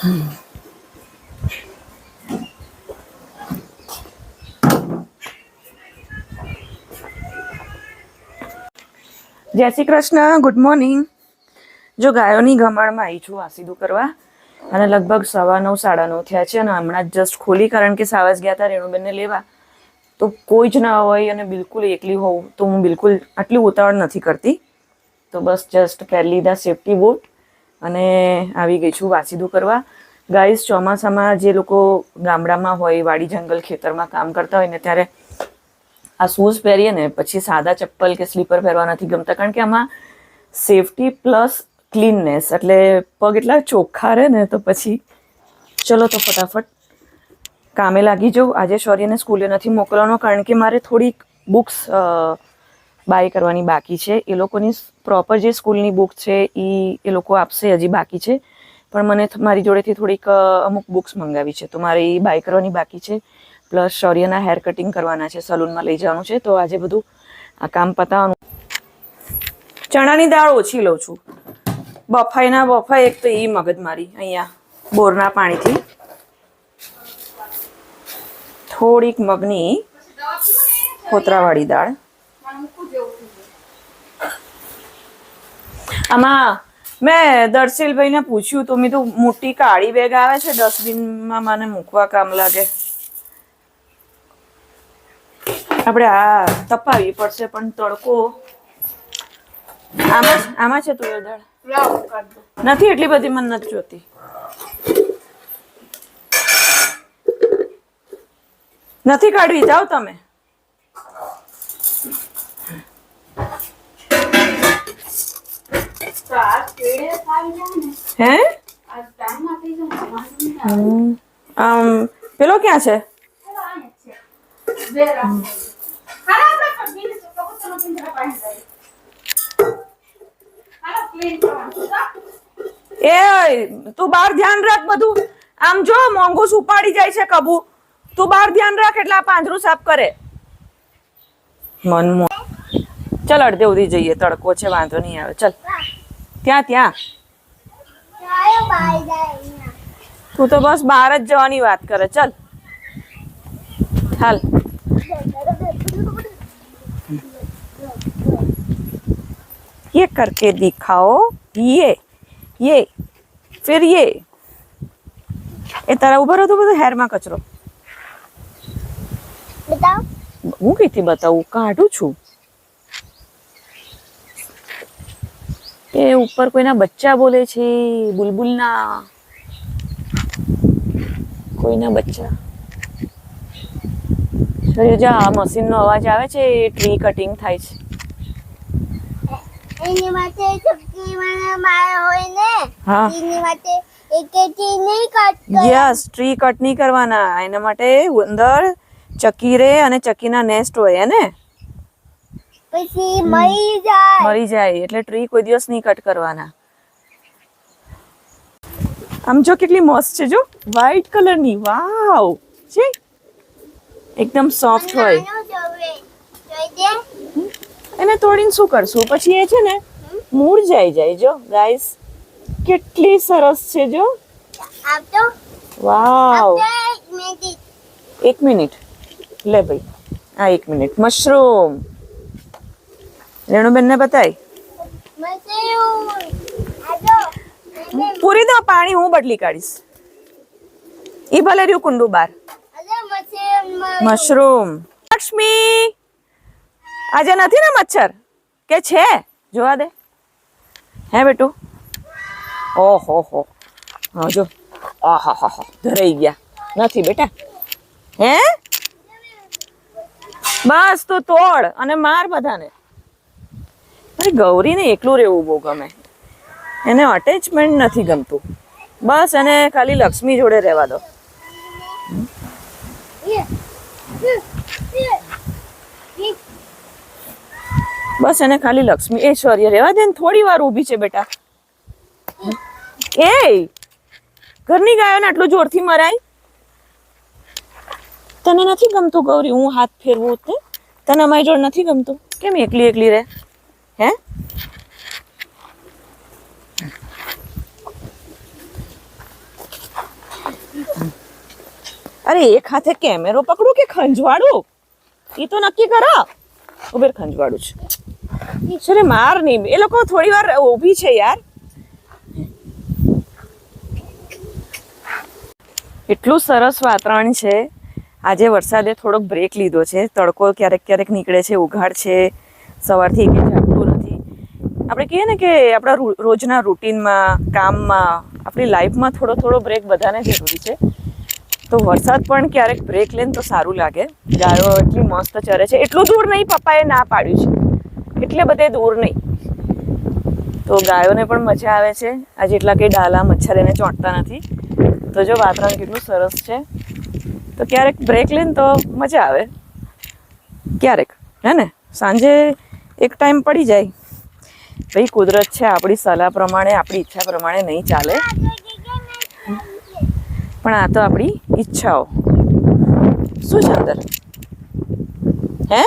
જય Shri Krishna, good morning. જો ગાયોની ગમાણમાં આવી છું આ સીધું કરવા, અને લગભગ 9:15 9:30 થયા છે અને હમણાં જસ્ટ ખોલી, કારણ કે સાવજ ગયા હતા રેણુબેનને લેવા, તો કોઈ જ ના હોય અને બિલકુલ એકલી હોઉં તો હું બિલકુલ આટલી ઉતાવળ નથી કરતી. તો બસ જસ્ટ પહેરી લીધા સેફટી બૂટ અને આવી ગઈ છું વાસીદું કરવા. ગાઈસ, ચોમાસામાં જે લોકો ગામડામાં હોય, વાડી જંગલ ખેતરમાં કામ કરતા હોય ને, ત્યારે આ શૂઝ પહેરીએ ને પછી સાદા ચપ્પલ કે સ્લીપર પહેરવા નથી ગમતા, કારણ કે આમાં સેફટી પ્લસ ક્લીનનેસ, એટલે પગ એટલા ચોખ્ખા રહે ને. તો પછી ચલો તો ફટાફટ કામે લાગી જાઉં. આજે શૌર્યને સ્કૂલે નથી મોકલવાનો, કારણ કે મારે થોડીક બુક્સ બાય કરવાની બાકી છે. એ લોકોની પ્રોપર જે સ્કૂલની બુક છે એ લોકો આપશે, હજી બાકી છે, પણ મને મારી જોડેથી થોડીક અમુક બુક્સ મંગાવી છે, તો મારે એ બાય કરવાની બાકી છે. પ્લસ શૌર્યના હેર કટિંગ કરવાના છે, સલૂનમાં લઈ જવાનું છે, તો આજે બધું આ કામ પતાવવાનું. ચણાની દાળ ઓછી લઉં છું, બફાઈ એક તો એ મગજમારી અહીંયા બોરના પાણીથી. થોડીક મગની કોતરાવાળી દાળ. આમાં મેં દર્શીલભાઈને પૂછ્યું તો મેં તો મોટી કાળી બેગ આવે છે ડસ્ટબિનમાં, મને મૂકવા કામ લાગે. આપણે આ તપાવી પડશે, પણ તડકો આમાં છે. તુવેર દાળ નથી, એટલી બધી મને નથી જોતી. નથી કાઢવી, જાઓ તમે. હે પેલો ક્યાં છે? એ તું બહાર ધ્યાન રાખ બધું. આમ જો મોંઘું ઉપાડી જાય છે કબુ. તું બહાર ધ્યાન રાખ, એટલે આ પાંજરું સાફ કરે. મન ચલ અડધે ઉધી જઈએ, તડકો છે, વાંધો નહીં આવે. ચલ ત્યાં તું તો બસ બહાર જ જવાની વાત કરે. ચલ હાલ. ये करके दिखाओ, ये फिर ये. એ તારા ઉભા રહો તો બધું હેરમાં કચરો. બતાવ. હું કઈથી બતાવું? કાઢું છું. એ ઉપર કોઈના બચ્ચા બોલે છે, બુલબુલના કોઈના બચ્ચા. જા, આ મશીનનો અવાજ આવે છે, એ ટ્રી કટિંગ થાય છે. એની માટે ચક્કી માં હોય ને, એની માટે એકેથી નહીં કટ. યસ, ટ્રી કટ નહીં કરવાના. એના માટે અંદર ચક્કી રે અને ચક્કીના નેસ્ટ હોય ને, પછી મરી જાય, એટલે ટ્રી કોઈ દિવસ નહીં કટ કરવાના. આમ જો કેટલી મસ્ત છે, જો વ્હાઈટ કલરની. વાવ છે, એકદમ સોફ્ટ હોય. એને તોડીને શું કરશું પછી? એ છે ને મૂળ જાય. જો ગાઈસ, કેટલી સરસ છે. જો વાવ. 1 મિનિટ લે ભાઈ, આ 1 મિનિટ. મશરૂમ રેણુબેન ને બતાય. પૂરી દો પાણી, હું બદલી કાઢીશ. ઈ ભલે રહ્યું કુંડું બાર. મશરૂમ. લક્ષ્મી, આજે નથી ને મચ્છર કે છે? જોવા દે. હે બેટું? ઓહો, હા જો, આહા ધરાઈ ગયા. નથી બેટા. હે બસ તું તોડ અને માર બધાને. અરે ગૌરીને એકલું રહેવું બહુ ગમે, એને અટેચમેન્ટ નથી ગમતું. બસ એને ખાલી લક્ષ્મી જોડે રહેવા દો. બસ એને ખાલી લક્ષ્મી. એ શૌર્ય રહેવા દે ને, થોડી વાર ઊભી છે બેટા. એ ઘરની ગાયોને આટલું જોરથી મરાય? તને નથી ગમતું ગૌરી હું હાથ ફેરવું? તને અમારી જોડ નથી ગમતું? કેમ એકલી રહે? હે અરે એક હાથે કેમેરો પકડું કે ખંજવાડું એ તો નક્કી કરો. ઉભેર ખંજવાડું છે રે, માર નહીં. એ લોકો થોડી વાર ઊભી છે યાર. એટલું સરસ વાતાવરણ છે. આજે વરસાદે થોડોક બ્રેક લીધો છે. તડકો ક્યારેક ક્યારેક નીકળે છે, ઉઘાડ છે, સવારથી એક ઝાપટું નથી. આપણે કહીએ ને કે આપણા રોજના રૂટીનમાં, કામમાં, આપણી લાઈફમાં થોડો થોડો બ્રેક બધાને જરૂરી છે. તો વરસાદ પણ ક્યારેક બ્રેક લે ને તો સારું લાગે. ગાયો એટલી મસ્ત ચરે છે. એટલું દૂર નહીં, પપ્પાએ ના પાડ્યું છે એટલે બધે દૂર નહીં. તો ગાયોને પણ મજા આવે છે. આજે એટલા કંઈ ડાલા મચ્છર એને ચોંટતા નથી. તો જો વાતાવરણ કેટલું સરસ છે. તો ક્યારેક બ્રેક લે ને તો મજા આવે. ક્યારેક હે ને સાંજે એક ટાઈમ પડી જાય. ભાઈ કુદરત છે, આપણી સલાહ પ્રમાણે, આપણી ઈચ્છા પ્રમાણે નહીં ચાલે. પણ આ તો આપણી ઈચ્છાઓ. શું છે અંદર? હે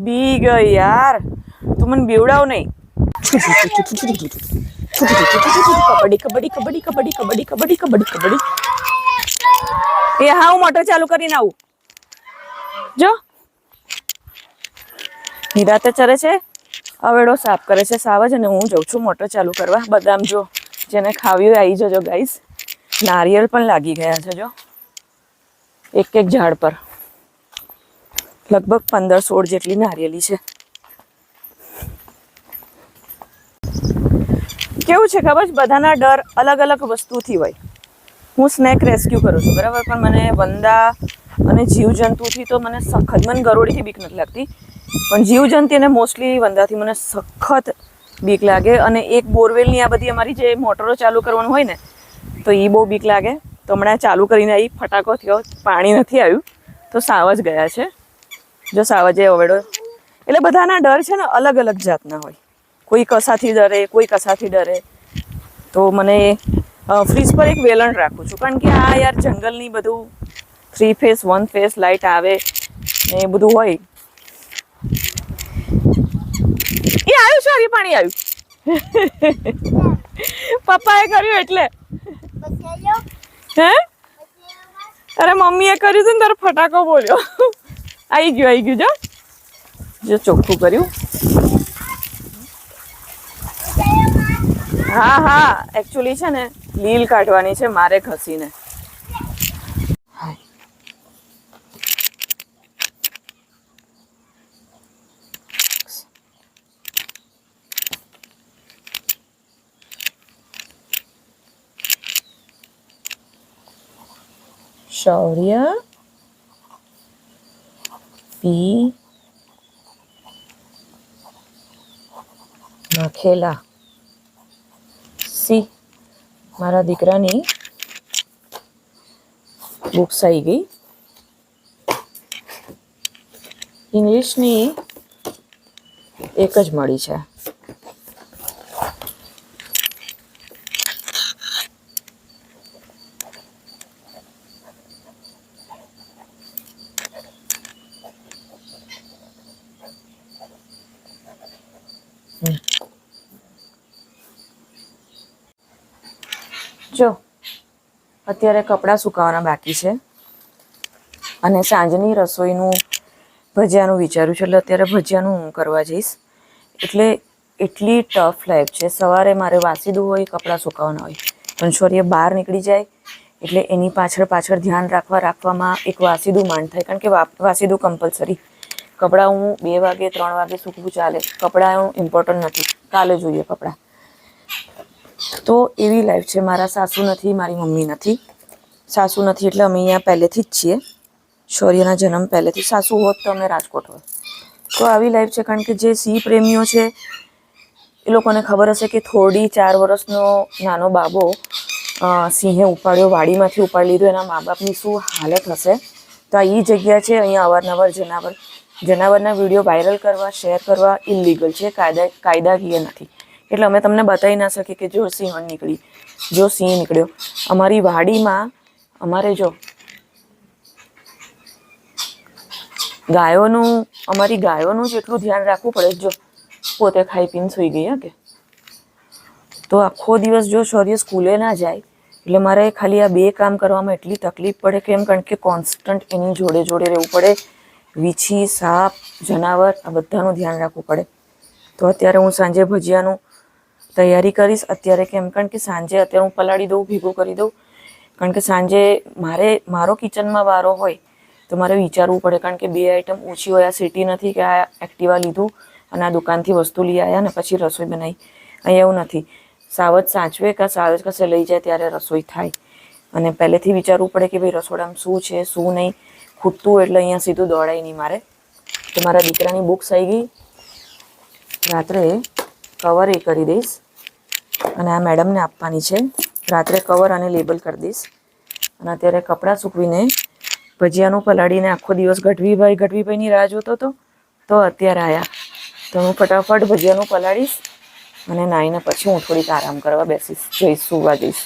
બી ગઈ યાર. તું મને બીવડાવ નહીં. કબડ્ડી કબડ્ડી કબડ્ડી કબડ્ડી કબડ્ડી કબડ્ડી કબડ્ડી કબડ્ડી. એ હા, હું મોટર ચાલુ કરીને આવું. જો નિરાતે ચરે છે, અવેડો સાફ કરે છે સાવજ, અને હું જઉં છું મોટર ચાલુ કરવા. બદામ જો જેને ખાવી હોય આવી જજો ગાઈસ. નારિયેળ પણ લાગી ગયા છે જો એક એક ઝાડ પર. લગભગ 15-16 જેટલી નારિયેળી છે. કેવું છે ખબર છે, બધાના ડર અલગ અલગ વસ્તુથી હોય. હું સ્નેક રેસ્ક્યુ કરું છું બરાબર, પણ મને વંદા અને જીવજંતુથી તો મને સખત, મને ગરોળીથી બીક નથી લાગતી, પણ જીવજંતુ અને મોસ્ટલી વંદાથી મને સખત બીક લાગે. અને એક બોરવેલની આ બધી અમારી જે મોટરો ચાલુ કરવાનું હોય ને, તો એ બહુ બીક લાગે. તો હમણાં ચાલુ કરીને આવી, ફટાકો થયો, પાણી નથી આવ્યું, તો સાવજ ગયા છે. જો સાવજે ઓવેડો. એટલે બધાના ડર છે ને અલગ અલગ જાતના હોય. કોઈ કસાથી ડરે, કોઈ કસાથી ડરે. તો મને ફ્રીજ પર એક વેલણ રાખું છું, કારણ કે આ યાર જંગલની બધું 3 ફેસ 1 ફેસ લાઇટ આવે ને એ બધું હોય. એ આવ્યું છે, હરી પાણી આવ્યું. પપ્પાએ કર્યું એટલે. હે અરે મમ્મીએ કર્યું હતું ને તારે ફટાકો બોલ્યો. આવી ગયું જો ચોખ્ખું કર્યું. હા એકચ્યુઅલી છે ને લીલ કાઢવાની છે મારે ઘસીને. શૌર્ય પી નાખેલા સી. મારા દીકરાની બુક્સ આવી ગઈ. ઇંગ્લિશની એક જ મળી છે. જો અત્યારે કપડાં સુકાવાના બાકી છે અને સાંજની રસોઈનું ભજીયાનું વિચાર્યું છે. એટલે અત્યારે ભજીયાનું હું કરવા જઈશ. એટલે એટલી ટફ લાઈફ છે. સવારે મારે વાસીદું હોય, કપડાં સુકાવાના હોય, પણ શૌર્ય બહાર નીકળી જાય એટલે એની પાછળ ધ્યાન રાખવામાં એક વાસીદું માંડ થાય. કારણ કે વાસીદું કમ્પલસરી. કપડાં હું 2 વાગે 3 વાગે સૂકવું ચાલે, કપડાં ઇમ્પોર્ટન્ટ નથી, કાલે જોઈએ કપડાં. તો એવી લાઈફ છે. મારા સાસુ નથી, મારી મમ્મી નથી. સાસુ નથી એટલે અમે અહીંયા પહેલેથી જ છીએ. શૌર્યના જન્મ પહેલેથી. સાસુ હોત તો અમે રાજકોટ હોત. તો આવી લાઈફ છે. કારણ કે જે સિંહ પ્રેમીઓ છે એ લોકોને ખબર હશે કે થોડી 4 વર્ષનો નાનો બાબો સિંહે ઉપાડ્યો, વાડીમાંથી ઉપાડી લીધો, એના મા બાપની શું હાલત હશે. તો આ એ જગ્યા છે. અહીંયા અવારનવાર જનાવરના વિડીયો વાયરલ કરવા, શેર કરવા ઇલીગલ છે, કાયદાકીય નથી. એટલે અમે તમને બતાવી ના શકીએ કે જો સિંહ નીકળ્યો. અમારી વાડીમાં અમારે જો અમારી ગાયોનું જેટલું ધ્યાન રાખવું પડે. જો પોતે ખાઈ પીને સૂઈ ગઈ કે. તો આખો દિવસ જો શૌર્ય સ્કૂલે ના જાય એટલે મારે ખાલી આ 2 કામ કરવામાં એટલી તકલીફ પડે કેમ, કારણ કે કોન્સ્ટન્ટ એની જોડે જોડે રહેવું પડે. વીછી, સાપ, જનાવર આ બધાનું ધ્યાન રાખવું પડે. તો અત્યારે હું સાંજે ભજીયાનું તૈયારી કરીશ અત્યારે કેમ, કારણ કે સાંજે અત્યારે હું પલાળી દઉં, ભેગું કરી દઉં, કારણ કે સાંજે મારો કિચનમાં વારો હોય તો મારે વિચારવું પડે, કારણ કે 2 આઈટમ ઓછી હોય. આ સિટી નથી કે આ એક્ટિવા લીધું અને આ દુકાનથી વસ્તુ લઈ આવ્યા ને પછી રસોઈ બનાવી. અહીંયા એવું નથી. સાવજ સાચવે કે સાવજ કશે લઈ જાય ત્યારે રસોઈ થાય. અને પહેલેથી વિચારવું પડે કે ભાઈ રસોડામાં શું છે શું નહીં, ખૂટતું એટલે અહીંયા સીધું દોડાય નહીં મારે. તો મારા દીકરાની બુક્સ આવી ગઈ, રાત્રે કવર એ કરી દઈશ અને આ મેડમને આપવાની છે. રાત્રે કવર અને લેબલ કરી દઈશ. અને અત્યારે કપડાં સૂકવીને ભજીયાનું પલાળીને આખો દિવસ ગઢવીભાઈની રાહ જોતો હતો તો અત્યારે આવ્યા. તો હું ફટાફટ ભજીયાનું પલાળીશ અને નાહીને પછી હું થોડીક આરામ કરવા બેસીશ, જઈશ સુવા જઈશ.